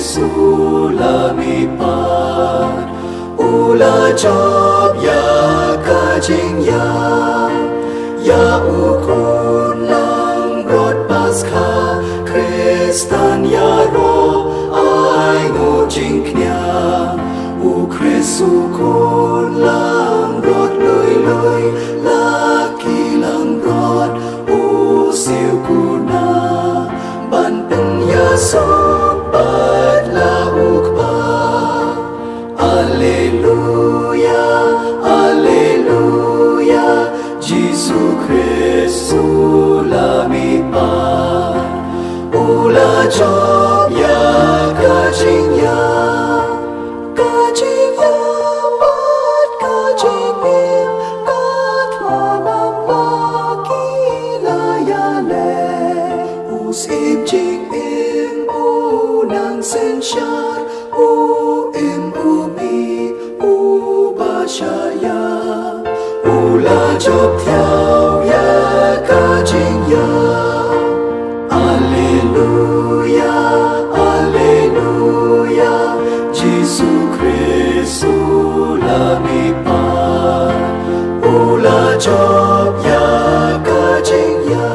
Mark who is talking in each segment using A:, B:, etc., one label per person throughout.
A: Sulamipat Ula job ya kajing ya ukun lang rod Paskah Kristan ya ro ai ngojing knya u Kristu kun lang rod lui laki lang rod u siu kuna ban pen ya sobat la ukpa Alleluia Alleluia Jesu Kristu lamipat ula job ya kajing ya bat kajing im kat manam laki layale usim jing im unang sensyar im umi ubashaya ula job tiao ya kajing ya Alleluia Alleluia Jesu Kristu lamipat ula job ya kajing ya.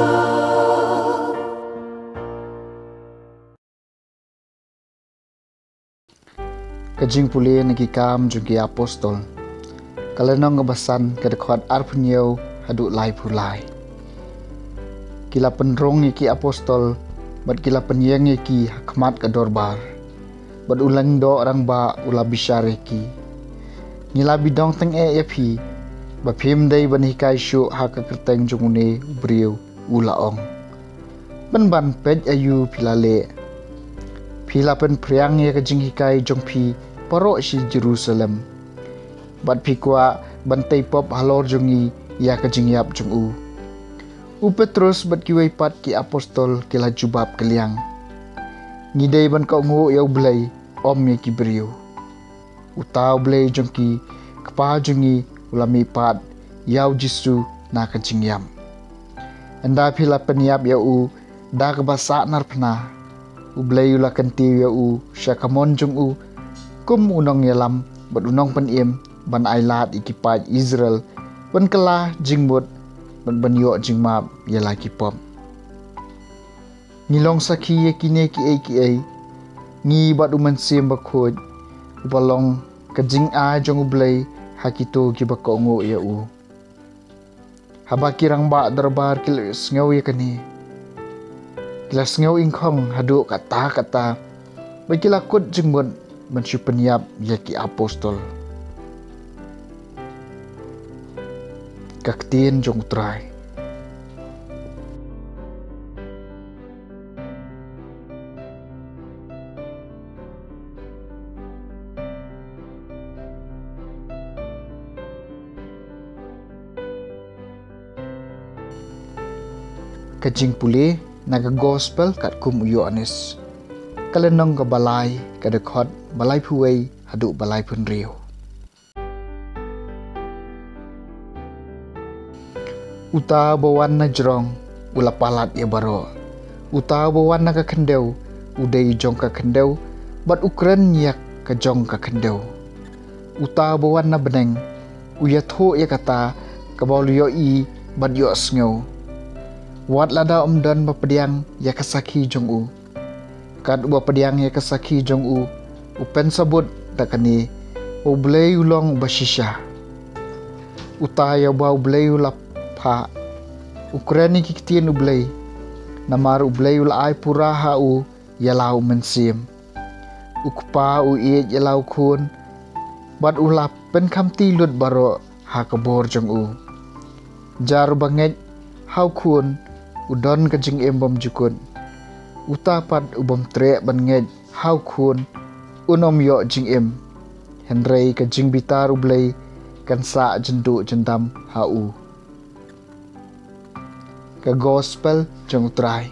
B: Kajing puli nagi kam jungi apostol kalenong ngebasan kedekhat arpunyau haduk lai pulai kila penrong iki apostol bat kila penyeng iki hakmat kadorbar bat ulang do orang ba ula bisyar iki ngila bidong teng yapi ba phim dai ban hikai syu haka kerteng jungune briu ulaong ban pej ayu pilale pila pen priang ya kajing hikai jongpi paro si Jerusalem bat pikwa bantai pop halor jungi ya kajing yap jungu u Petrus bat kiwai pat ki apostol kila jubab keliang ngidai ban kau ngu yau belai om ya ki beriu utau belai jongki kepa jungi ulami pat yau jisu na kajing yam anda pila peniap ya u da kebasa nar pena u belai ula kenti ya u syakamon jung u kum unong yalam bat unong peniem ban ailat ikipat Israel ban kelah jingbut ban yo jingmap ya lagi pom ngilong saki ye kine ki ai ngi bat uman sim bakhoj balong kajing a jong ublai hakito ki bakongo ya u haba kirang ba darbar kil sngaw ye kani kila sngaw ingkhong hadu kata bakila kut jingbut ban penyap ya ki apostol kaktin jong try kajing puli naga gospel kat kum Yohanes kalenong ka balai kadekot balai puwei hadu balai pun riu uta bawan na jrong ula palat ya baro uta bawan na ka kendeu udai jong ka kendeu bat ukren yak ka jong ka kendeu uta bawan na beneng uya tho ya kata ka bolyo i bat yo sngo wat lada omdan bapediang ya kasaki jong u kad bapediang ya kasaki jong u upen sabut dakani ublei ulong basisha uta ya ba ublei ulap ha Ukraini kiktian ublay namar ublay ulay pura hau yalau mensim ukpa uiet yalau kun bat ulap pen kam tilut baro ha kabor jong u jar banget hau kun udon kajing embom jukun utapat ubom tre banget hau kun unom yo jing em henrei kajing bitar ublay kan sa jendu jendam hau ka gospel jong try